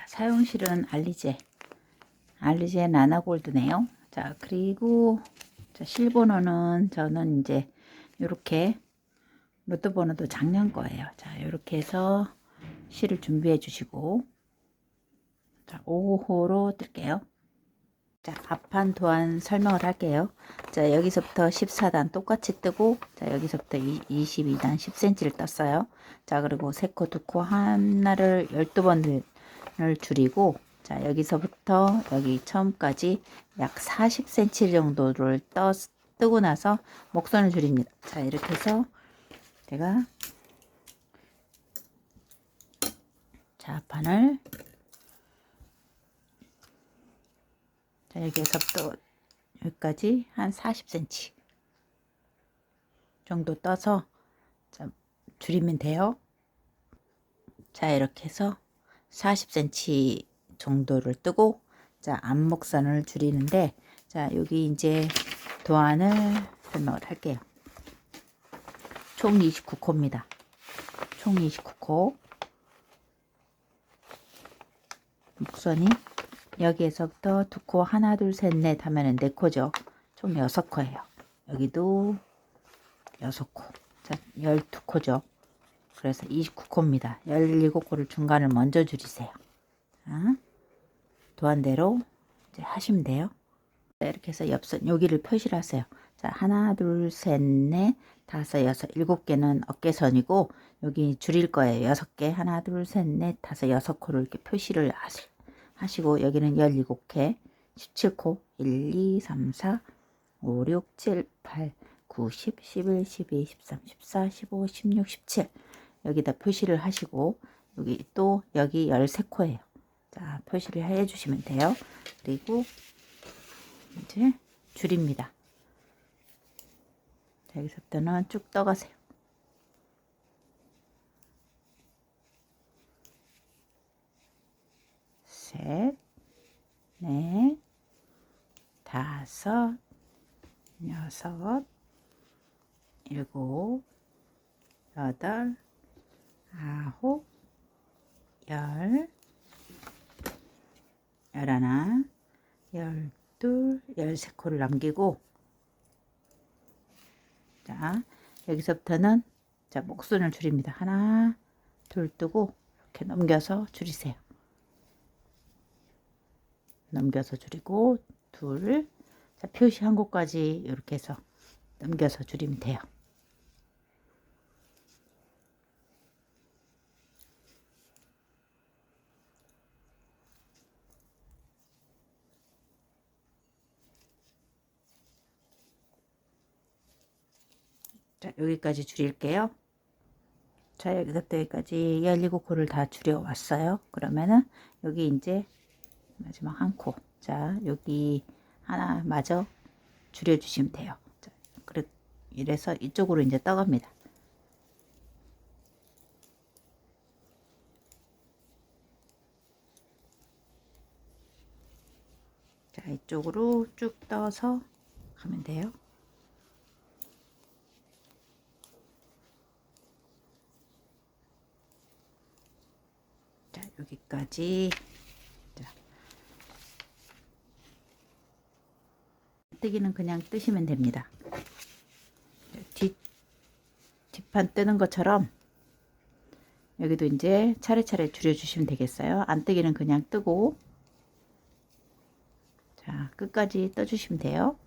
자, 사용실은 알리제 나나골드네요. 자, 그리고 자, 실번호는 저는 이제 이렇게 로또 번호도 작년 거예요. 자, 이렇게 해서 실을 준비해 주시고, 자, 5호로 뜰게요. 자, 앞판 도안 설명을 할게요. 자, 여기서부터 14단 똑같이 뜨고, 자, 여기서부터 22단 10cm를 떴어요. 자, 그리고 3코, 2코 하나를 12번을 줄이고, 자, 여기서부터 여기 처음까지 약 40cm 정도를 뜨고 나서 목선을 줄입니다. 자, 이렇게 해서 제가 자, 판을 자, 여기에서부터 여기까지 한 40cm 정도 떠서 자, 줄이면 돼요. 자, 이렇게 해서 40cm 정도를 뜨고, 자, 앞목선을 줄이는데, 자, 여기 이제 도안을 설명을 할게요. 총 29코입니다. 총 29코. 목선이 여기에서부터 2코, 하나, 둘, 셋, 넷 하면은 4코죠. 총 6코예요. 여기도 6코. 자, 12코죠. 그래서 29코입니다. 17코를 중간을 먼저 줄이세요. 자, 도안대로 이제 하시면 돼요. 자, 이렇게 해서 옆선 여기를 표시를 하세요. 자, 하나, 둘, 셋, 넷, 다섯, 여섯, 7개는 어깨선이고, 여기 줄일 거예요. 6개. 하나, 둘, 셋, 넷, 다섯, 6코를 이렇게 표시를 하시고, 여기는 17개, 17코, 1, 2, 3, 4, 5, 6, 7, 8, 9, 10, 11, 12, 13, 14, 15, 16, 17. 여기다 표시를 하시고, 여기 또 여기 13코예요. 자, 표시를 해 주시면 돼요. 그리고 이제 줄입니다. 자, 여기서부터는 쭉 떠가세요. 셋, 넷, 다섯, 여섯, 일곱, 여덟, 아홉, 열, 열하나, 열둘, 13코를 남기고, 자, 여기서부터는 자, 목선을 줄입니다. 하나, 둘 뜨고 이렇게 넘겨서 줄이세요. 넘겨서 줄이고, 둘, 자, 표시한 곳까지 이렇게 해서 넘겨서 줄이면 돼요. 자, 여기까지 줄일게요. 자, 여기서부터 여기까지 17코를 다 줄여 왔어요. 그러면은 여기 이제 마지막 한 코. 자, 여기 하나 마저 줄여 주시면 돼요. 자, 이래서 이쪽으로 이제 떠갑니다. 자, 이쪽으로 쭉 떠서 가면 돼요. 자, 여기까지. 자, 뜨기는 그냥 뜨시면 됩니다. 뒷판 뜨는 것처럼 여기도 이제 차례차례 줄여주시면 되겠어요. 안 뜨기는 그냥 뜨고, 자, 끝까지 떠주시면 돼요.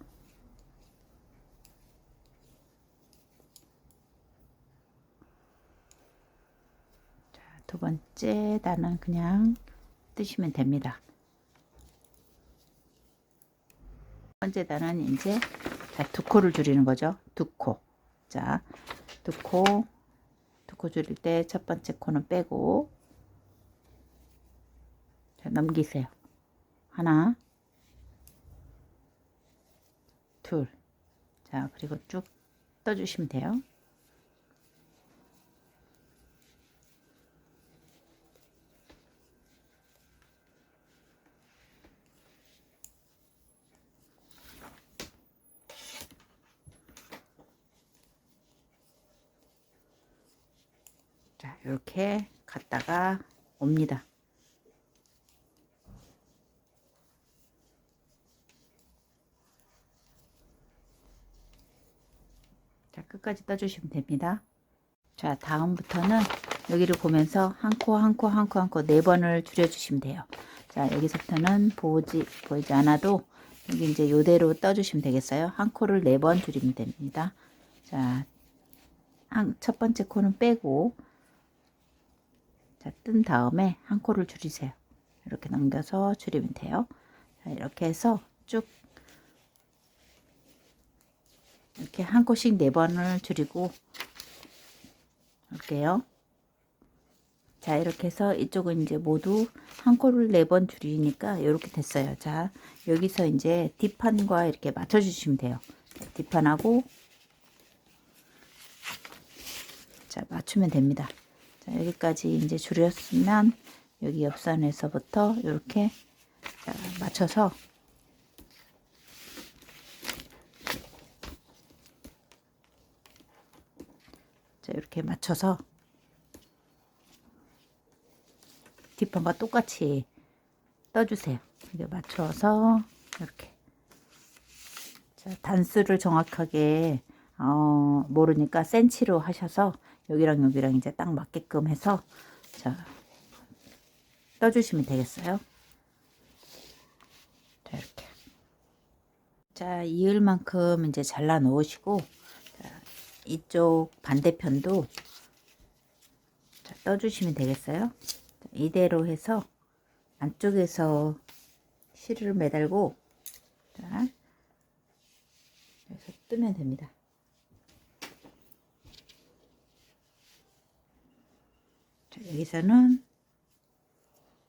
자, 두 번째 단은 그냥 뜨시면 됩니다. 두 번째 단은 이제 자, 2코를 줄이는 거죠. 2코. 자, 2코 줄일 때 첫 번째 코는 빼고, 자, 넘기세요. 하나, 둘. 자, 그리고 쭉 떠주시면 돼요. 자, 이렇게 갔다가 옵니다. 끝까지 떠주시면 됩니다. 자, 다음부터는 여기를 보면서 한 코 한 코 한 코 한 코 4번을 줄여주시면 돼요. 자, 여기서부터는 보이지 않아도 여기 이제 요대로 떠주시면 되겠어요. 한 코를 4번 줄이면 됩니다. 자, 첫 번째 코는 빼고, 자, 뜬 다음에 한 코를 줄이세요. 이렇게 넘겨서 줄이면 돼요. 자, 이렇게 해서 쭉 이렇게 한 코씩 4번을 줄이고 올게요. 자, 이렇게 해서 이쪽은 이제 모두 한 코를 4번 줄이니까 이렇게 됐어요. 자, 여기서 이제 뒷판과 이렇게 맞춰 주시면 돼요. 뒷판하고 자, 맞추면 됩니다. 자, 여기까지 이제 줄였으면 여기 옆선에서부터 이렇게 자, 맞춰서 자, 이렇게 맞춰서 뒷판과 똑같이 떠주세요. 이렇게 맞춰서 이렇게. 자, 단수를 정확하게 모르니까 센치로 하셔서 여기랑 여기랑 이제 딱 맞게끔 해서 자, 떠주시면 되겠어요. 자, 이렇게. 자, 이을 만큼 이제 잘라 놓으시고 자, 이쪽 반대편도 자, 떠주시면 되겠어요. 자, 이대로 해서 안쪽에서 실을 매달고 자, 여기서 뜨면 됩니다. 자, 여기서는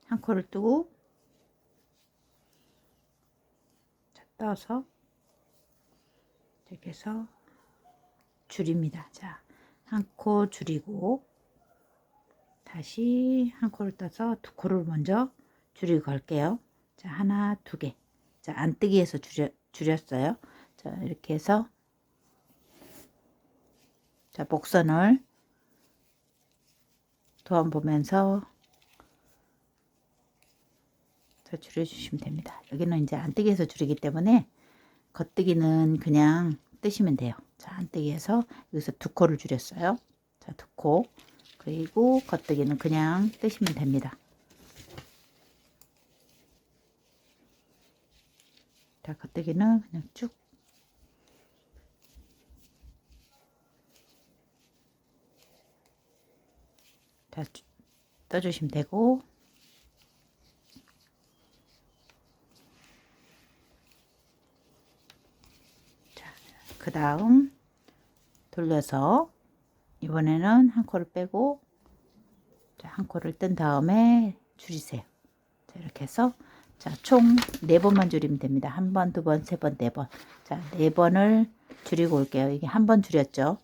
한 코를 뜨고 자, 떠서 이렇게 해서 줄입니다. 자, 한 코 줄이고 다시 한 코를 떠서 2코를 먼저 줄이고 갈게요. 자, 하나, 2개. 자, 안뜨기에서 줄였어요. 자, 이렇게 해서 자, 목선을 도안 보면서 자, 줄여주시면 됩니다. 여기는 이제 안뜨기에서 줄이기 때문에 겉뜨기는 그냥 뜨시면 돼요. 자, 안뜨기에서 여기서 2코를 줄였어요. 자, 2코. 그리고 겉뜨기는 그냥 뜨시면 됩니다. 자, 겉뜨기는 그냥 쭉 자, 떠주시면 되고 자, 그 다음 돌려서 이번에는 한 코를 빼고 자, 한 코를 뜬 다음에 줄이세요. 자, 이렇게 해서 자, 총 4번만 줄이면 됩니다. 1번, 2번, 3번, 4번. 자, 4번을 줄이고 올게요. 이게 1번 줄였죠.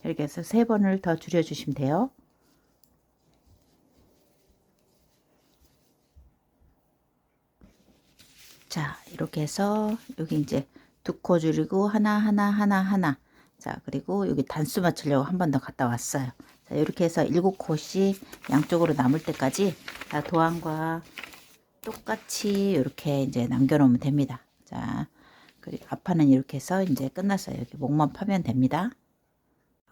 이렇게 해서 3번을 더 줄여 주시면 돼요. 자, 이렇게 해서 여기 이제 2코 줄이고 하나. 자, 그리고 여기 단수 맞추려고 한 번 더 갔다 왔어요. 자, 이렇게 해서 7코씩 양쪽으로 남을 때까지 자, 도안과 똑같이 이렇게 이제 남겨놓으면 됩니다. 자, 그리고 앞판은 이렇게 해서 이제 끝났어요. 여기 목만 파면 됩니다.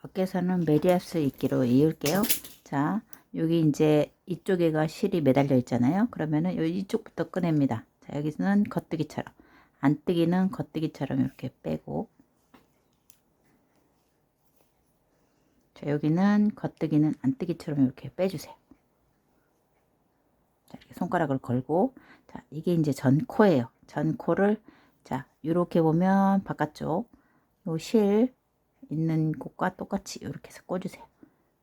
어깨선은 메리아스 있기로 이을게요. 자, 여기 이제 이쪽에가 실이 매달려 있잖아요. 그러면은 이쪽부터 꺼냅니다. 자, 여기서는 겉뜨기처럼, 안뜨기는 겉뜨기처럼 이렇게 빼고, 자, 여기는 겉뜨기는 안뜨기처럼 이렇게 빼주세요. 자, 이렇게 손가락을 걸고, 자, 이게 이제 전코예요. 전코를, 자, 이렇게 보면 바깥쪽, 요 실 있는 곳과 똑같이 이렇게 해서 꽂으세요.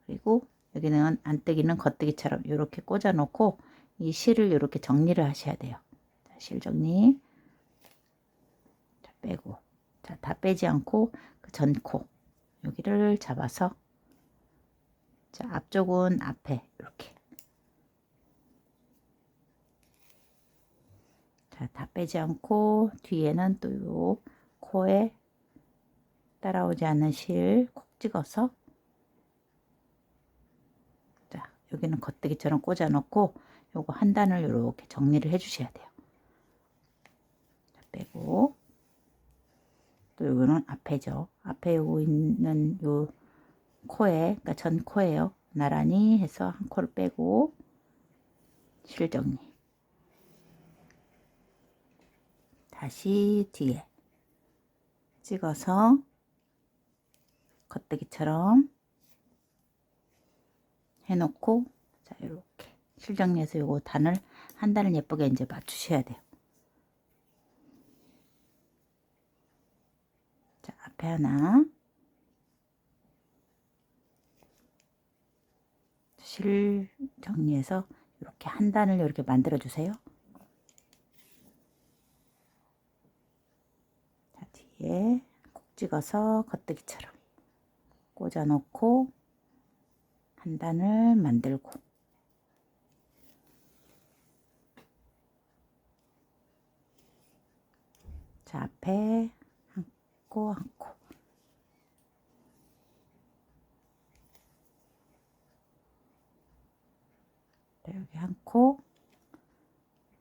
그리고 여기는 안뜨기는 겉뜨기처럼 이렇게 꽂아 놓고 이 실을 이렇게 정리를 하셔야 돼요. 자, 실 정리. 자, 빼고. 자, 다 빼지 않고 그 전코 여기를 잡아서 자, 앞쪽은 앞에 이렇게. 자, 다 빼지 않고 뒤에는 또 요 코에 따라오지 않는 실 콕 찍어서 자, 여기는 겉뜨기처럼 꽂아 놓고 요거 한 단을 이렇게 정리를 해 주셔야 돼요. 자, 빼고 또 요거는 앞에죠. 앞에 요거 있는 요 코에, 그러니까 전 코에요. 나란히 해서 한 코를 빼고 실정리. 다시 뒤에 찍어서 겉뜨기처럼 해놓고, 자, 이렇게 실정리해서 요거 한 단을 예쁘게 이제 맞추셔야 돼요. 자, 앞에 하나, 실 정리해서 이렇게 한 단을 이렇게 만들어 주세요. 자, 뒤에 콕 찍어서 겉뜨기처럼 꽂아 놓고 한 단을 만들고, 자, 앞에 한 코 한 코, 자, 여기 한 코,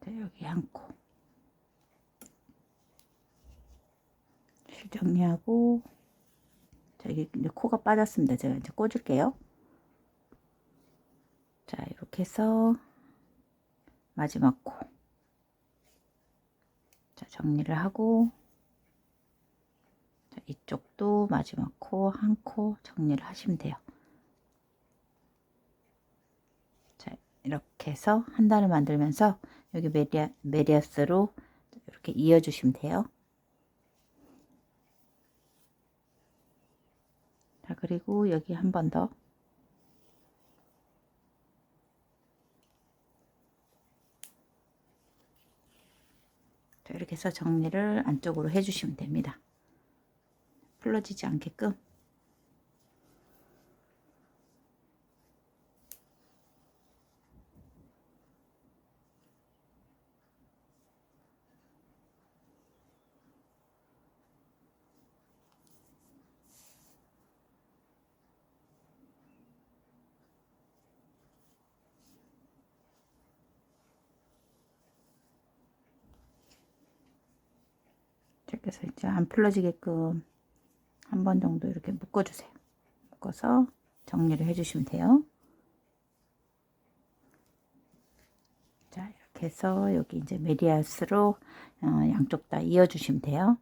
자, 여기 한 코, 실 정리하고, 자, 이게 이제 코가 빠졌습니다. 제가 이제 꽂을게요. 자, 이렇게 해서 마지막 코, 자, 정리를 하고, 자, 이쪽도 마지막 코 한 코 정리를 하시면 돼요. 자, 이렇게 해서 한 단을 만들면서 여기 메리아스로 이렇게 이어 주시면 돼요. 자, 그리고 여기 한 번 더, 자, 이렇게 해서 정리를 안쪽으로 해 주시면 됩니다. 풀러지지 않게끔. 이렇게 해서 이제 안 풀러지게끔 한 번 정도 이렇게 묶어 주세요. 묶어서 정리를 해 주시면 돼요. 자, 이렇게 해서 여기 이제 메리아스로 양쪽 다 이어 주시면 돼요.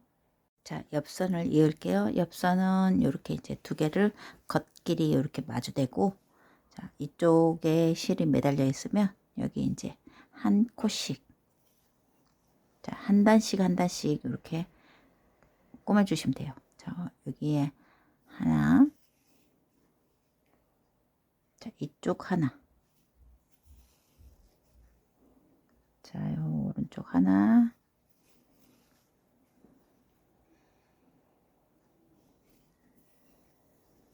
자, 옆선을 이을게요. 옆선은 이렇게 이제 두 개를 겉길이 이렇게 마주대고, 자, 이쪽에 실이 매달려 있으면 여기 이제 한 코씩, 자, 한 단씩 한 단씩 이렇게 꼬매 주시면 돼요. 자, 여기에 하나, 자, 이쪽 하나, 자, 요 오른쪽 하나,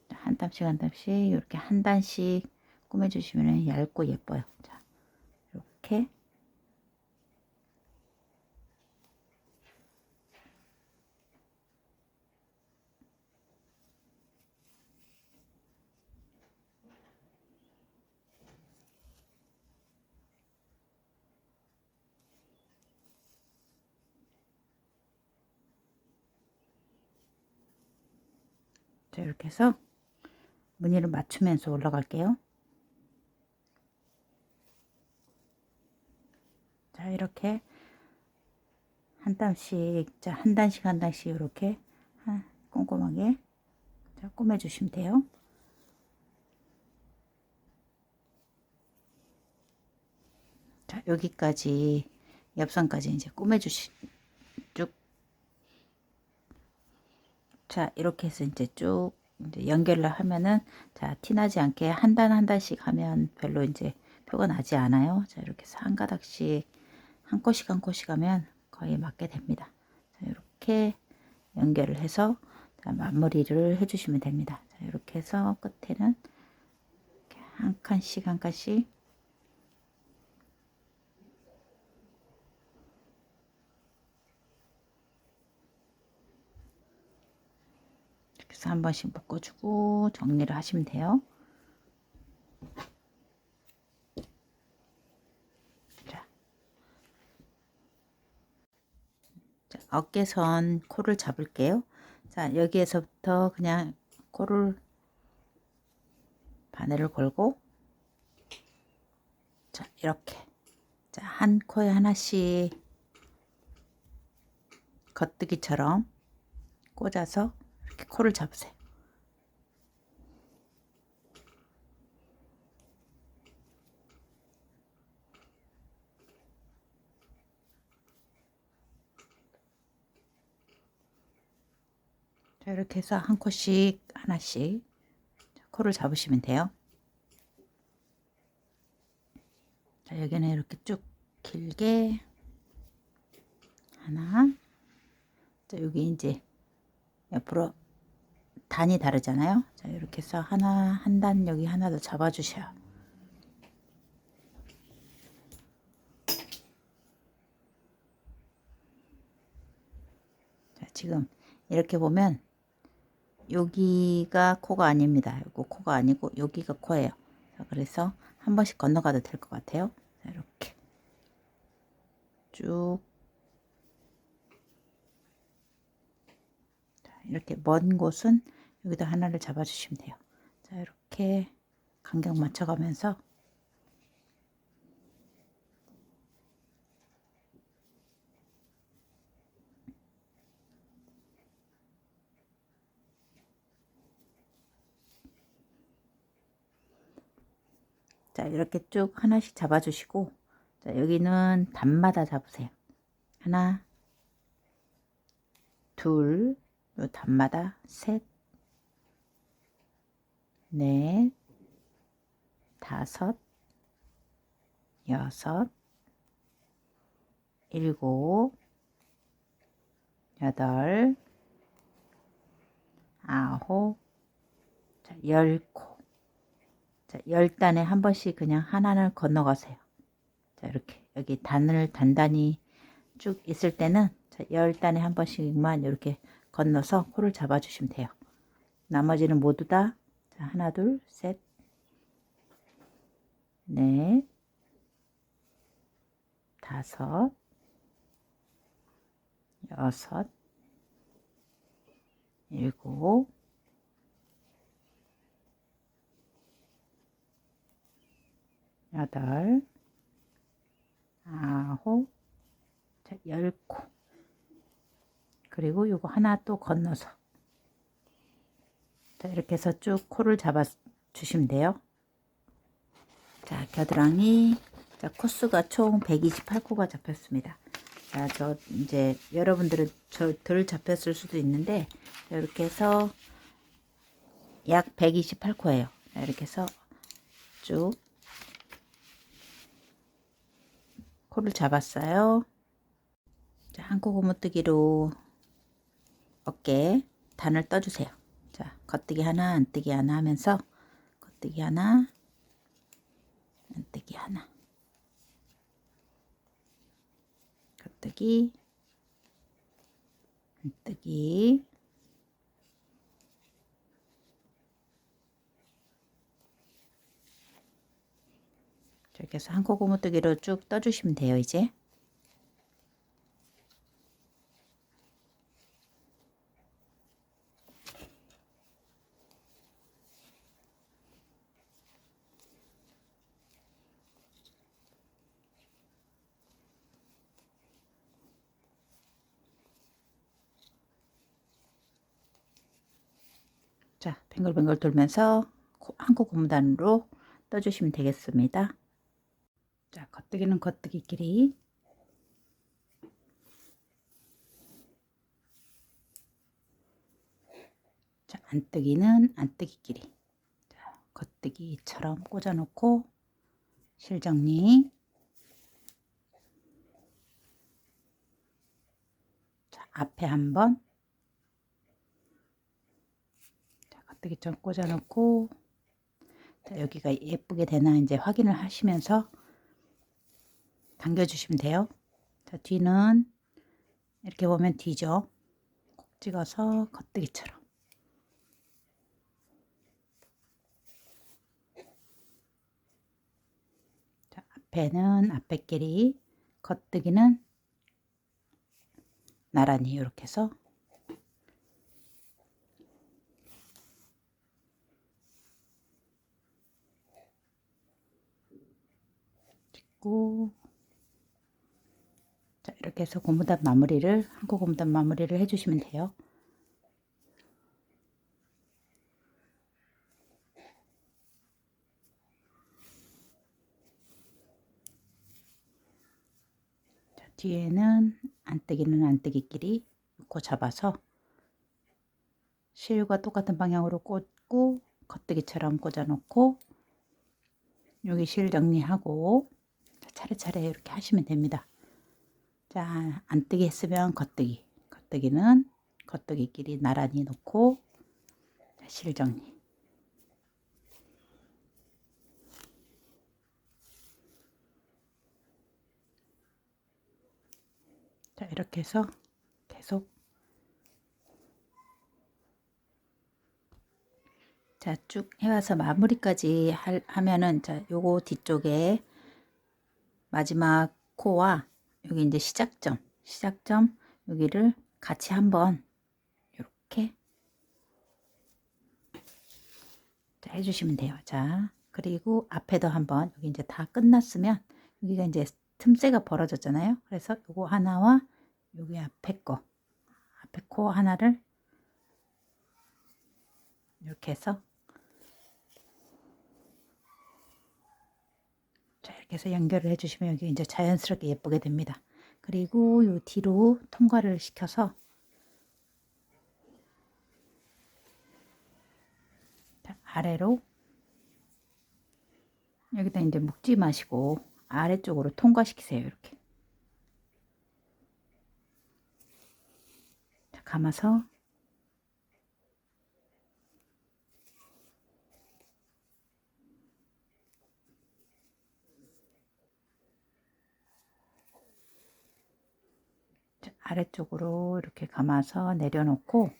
한 땀씩 한 땀씩 이렇게 한 단씩 꾸며 주시면 얇고 예뻐요. 자, 이렇게. 자, 이렇게 해서 무늬를 맞추면서 올라갈게요. 자, 이렇게 한 땀씩, 자, 한 단씩 한 단씩 이렇게 꼼꼼하게, 자, 꾸며 주시면 돼요. 자, 여기까지 옆선까지 이제 꾸며 주시 쭉. 자, 이렇게 해서 이제 쭉 이제 연결을 하면은, 자, 티나지 않게 한 단 한 단씩 하면 별로 이제 표가 나지 않아요. 자, 이렇게 해서 한 가닥씩 한 코씩 한 코씩 하면 거의 맞게 됩니다. 자, 이렇게 연결을 해서, 자, 마무리를 해주시면 됩니다. 자, 이렇게 해서 끝에는 이렇게 한 칸씩 한 칸씩, 이렇게 해서 한 번씩 묶어주고 정리를 하시면 돼요. 자, 어깨선 코를 잡을게요. 자, 여기에서부터 그냥 코를 바늘을 걸고, 자, 이렇게. 자, 한 코에 하나씩 겉뜨기처럼 꽂아서 이렇게 코를 잡으세요. 자, 이렇게 해서 한 코씩 하나씩 코를 잡으시면 돼요. 자, 여기는 이렇게 쭉 길게 하나. 자, 여기 이제 옆으로 단이 다르잖아요. 자, 이렇게 해서 하나, 한 단 여기 하나 더 잡아 주셔요. 자, 지금 이렇게 보면 여기가 코가 아닙니다. 요거 코가 아니고 여기가 코예요. 자, 그래서 한 번씩 건너가도 될 것 같아요. 자, 이렇게 쭉. 자, 이렇게 먼 곳은 여기다 하나를 잡아 주시면 돼요. 자, 이렇게 간격 맞춰가면서 자, 이렇게 쭉 하나씩 잡아 주시고, 자, 여기는 단마다 잡으세요. 하나, 둘, 요 단마다 셋, 넷, 다섯, 여섯, 일곱, 여덟, 아홉, 자, 열 코. 자, 10단에 한 번씩 그냥 하나를 건너가세요. 자, 이렇게 여기 단을 단단히 쭉 있을 때는 자, 10단에 한 번씩만 이렇게 건너서 코를 잡아 주시면 돼요. 나머지는 모두 다 자, 하나, 둘, 셋, 넷, 다섯, 여섯, 일곱, 여덟, 아홉, 자, 10코. 그리고 요거 하나 또 건너서 자, 이렇게 해서 쭉 코를 잡아 주시면 돼요. 자, 겨드랑이 자, 코수가 총 128코가 잡혔습니다. 자, 저 이제 여러분들은 저 덜 잡혔을 수도 있는데 이렇게 해서 약 128코예요. 자, 이렇게 해서 쭉 코를 잡았어요. 자, 한 코 고무뜨기로 어깨에 단을 떠주세요. 자, 겉뜨기 하나, 안뜨기 하나 하면서 겉뜨기 하나, 안뜨기 하나, 겉뜨기, 안뜨기. 이렇게 해서 한 코 고무뜨기로 쭉 떠주시면 돼요. 이제 자, 뱅글뱅글 돌면서 한 코 고무단으로 떠주시면 되겠습니다. 자, 겉뜨기는 겉뜨기끼리, 자, 안뜨기는 안뜨기끼리. 자, 겉뜨기처럼 꽂아 놓고 실정리. 자, 앞에 한번 자, 겉뜨기처럼 꽂아 놓고 자, 여기가 예쁘게 되나 이제 확인을 하시면서 당겨 주시면 돼요. 자, 뒤는 이렇게 보면 뒤죠. 콕 찍어서 겉뜨기처럼. 자, 앞에는 앞에끼리, 겉뜨기는 나란히 이렇게 해서 그리고 자, 이렇게 해서 고무단 마무리를, 한코 고무단 마무리를 해주시면 돼요. 자, 뒤에는 안뜨기는 안뜨기끼리 놓고 잡아서 실과 똑같은 방향으로 꽂고 겉뜨기처럼 꽂아 놓고 여기 실 정리하고 차례차례 이렇게 하시면 됩니다. 자, 안뜨기 했으면 겉뜨기, 겉뜨기는 겉뜨기끼리 나란히 놓고 실 정리. 자, 이렇게 해서 계속 자, 쭉 해와서 마무리까지 하면은 자, 요거 뒤쪽에 마지막 코와 여기 이제 시작점 여기를 같이 한번 이렇게 자, 해주시면 돼요. 자, 그리고 앞에도 한번 여기 이제 다 끝났으면 여기가 이제 틈새가 벌어졌잖아요. 그래서 요거 하나와 여기 앞에 코 하나를 이렇게 해서 자, 이렇게 해서 연결을 해주시면 여기 이제 자연스럽게 예쁘게 됩니다. 그리고 요 뒤로 통과를 시켜서 자, 아래로 여기다 이제 묶지 마시고 아래쪽으로 통과시키세요. 이렇게 자, 감아서 자, 아래쪽으로 이렇게 감아서 내려놓고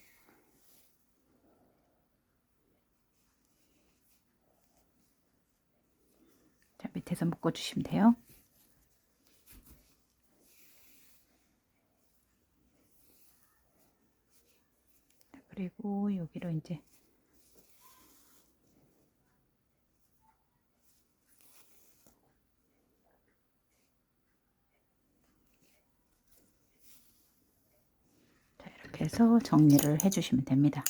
자, 밑에서 묶어 주시면 돼요. 자, 그리고 여기로 이제 자, 이렇게 해서 정리를 해 주시면 됩니다.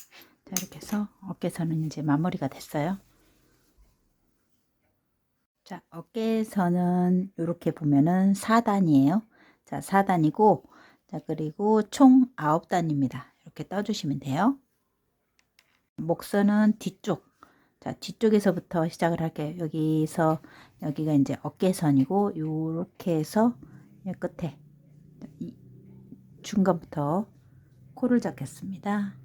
자, 이렇게 해서 어깨선은 이제 마무리가 됐어요. 자, 어깨선은 이렇게 보면은 4단이에요. 자, 4단이고 자, 그리고 총 9단입니다. 이렇게 떠주시면 돼요. 목선은 뒤쪽. 자, 뒤쪽에서부터 시작을 할게요. 여기가 이제 어깨선이고 요렇게 해서 끝에 중간부터 코를 잡겠습니다.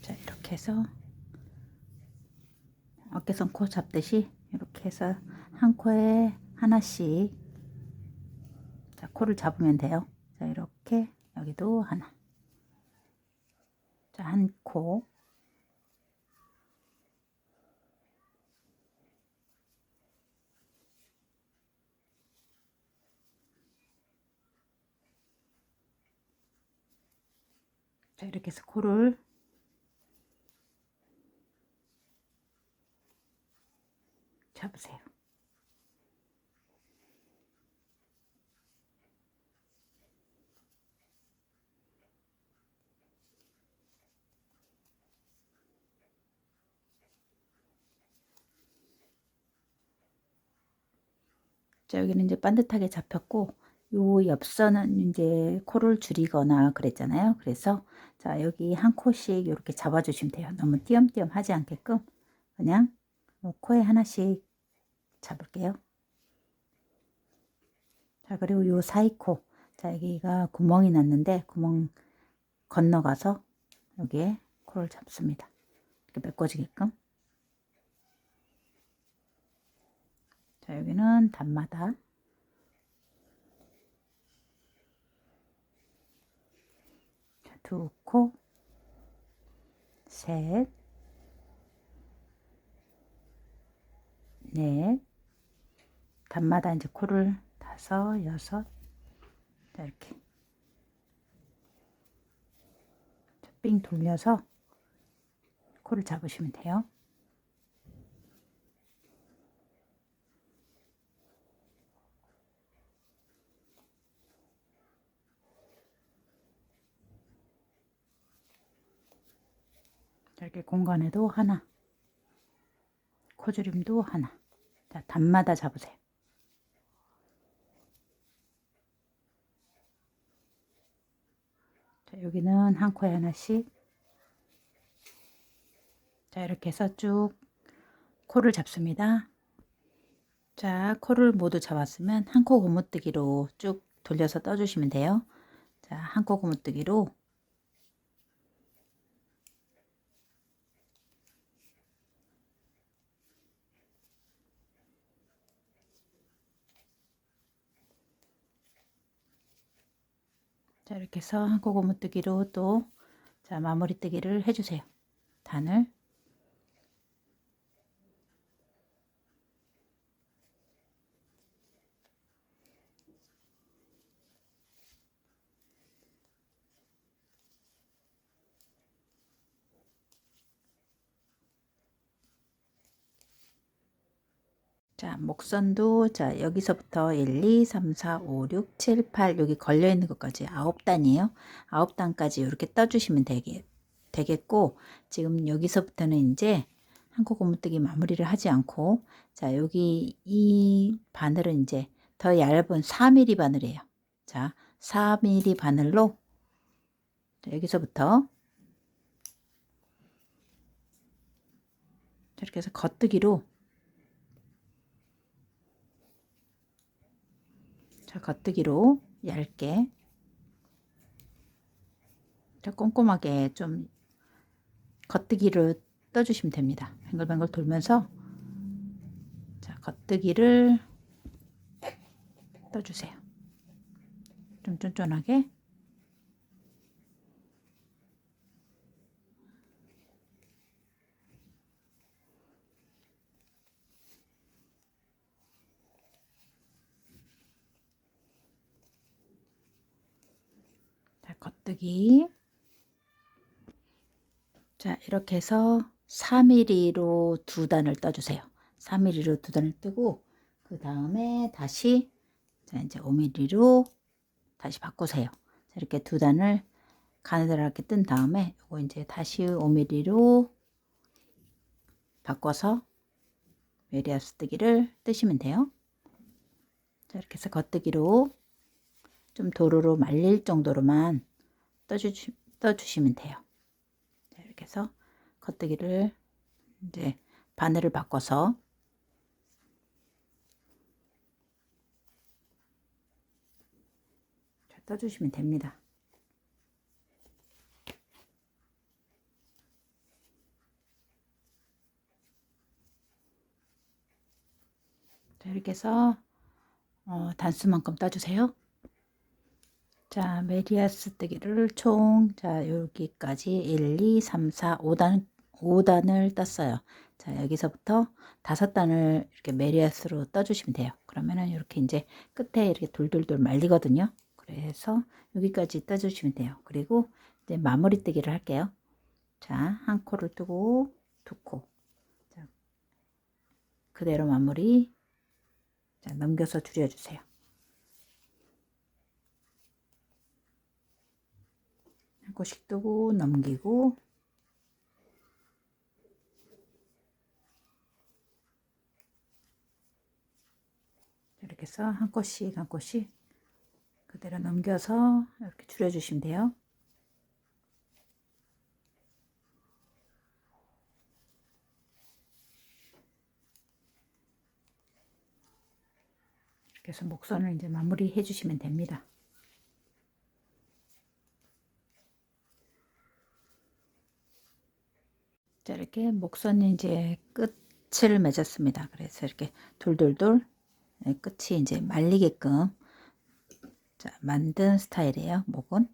자, 이렇게 해서 어깨선 코 잡듯이 이렇게 해서 한 코에 하나씩 자, 코를 잡으면 돼요. 자, 이렇게 여기도 하나. 자, 한 코. 자, 이렇게 해서 코를 잡으세요. 자, 여기는 이제 반듯하게 잡혔고 요 옆선은 이제 코를 줄이거나 그랬잖아요. 그래서 자, 여기 한 코씩 이렇게 잡아 주시면 돼요. 너무 띄엄띄엄 하지 않게끔 그냥 코에 하나씩 잡을게요. 자, 그리고 요 사이 코. 자, 여기가 구멍이 났는데 구멍 건너가서 여기에 코를 잡습니다. 이렇게 메꿔지게끔. 자, 여기는 단마다. 자, 두 코, 셋, 넷, 단마다 이제 코를 다섯, 여섯, 자, 이렇게 삥 돌려서 코를 잡으시면 돼요. 이렇게 공간에도 하나, 코줄임도 하나. 자, 단마다 잡으세요. 자, 여기는 한 코에 하나씩. 자, 이렇게 해서 쭉 코를 잡습니다. 자, 코를 모두 잡았으면 한 코 고무뜨기로 쭉 돌려서 떠주시면 돼요. 자, 한 코 고무뜨기로 자, 이렇게 해서 한 코 고무뜨기로 또 자, 마무리 뜨기를 해주세요. 단을 자, 목선도 자, 여기서부터 1, 2, 3, 4, 5, 6, 7, 8 여기 걸려 있는 것까지 9단이에요. 9단까지 이렇게 떠주시면 되겠고 지금 여기서부터는 이제 한 코 고무뜨기 마무리를 하지 않고 자, 여기 이 바늘은 이제 더 얇은 4mm 바늘이에요. 자, 4mm 바늘로 자, 여기서부터 이렇게 해서 겉뜨기로 자, 겉뜨기로 얇게 자, 꼼꼼하게 좀 겉뜨기를 떠주시면 됩니다. 뱅글뱅글 돌면서 자, 겉뜨기를 떠주세요. 좀 쫀쫀하게 자, 겉뜨기 자, 이렇게 해서 4mm로 두 단을 떠주세요. 4mm로 두 단을 뜨고 그 다음에 다시 자, 이제 5mm로 다시 바꾸세요. 자, 이렇게 두 단을 가느다랗게 뜬 다음에 이거 이제 다시 5mm로 바꿔서 메리아스 뜨기를 뜨시면 돼요. 자, 이렇게 해서 겉뜨기로 좀 도로로 말릴 정도로만 떠주시면 돼요. 자, 이렇게 해서 겉뜨기를 이제 바늘을 바꿔서 떠주시면 됩니다. 자, 이렇게 해서 단수만큼 떠주세요. 자, 메리아스 뜨기를 총 자, 여기까지 1, 2, 3, 4, 5단을 떴어요. 자, 여기서부터 5단을 이렇게 메리아스로 떠주시면 돼요. 그러면은 이렇게 이제 끝에 이렇게 돌돌돌 말리거든요. 그래서 여기까지 떠주시면 돼요. 그리고 이제 마무리 뜨기를 할게요. 자, 한 코를 뜨고 두 코. 자, 그대로 마무리. 자, 넘겨서 줄여주세요. 한 코씩 뜨고 넘기고 이렇게 해서 한 코씩 한 코씩 그대로 넘겨서 이렇게 줄여주시면 돼요. 이렇게 해서 목선을 이제 마무리 해주시면 됩니다. 자, 이렇게 목선이 이제 끝을 맺었습니다. 그래서 이렇게 돌돌돌 끝이 이제 말리게끔 자, 만든 스타일이에요. 목은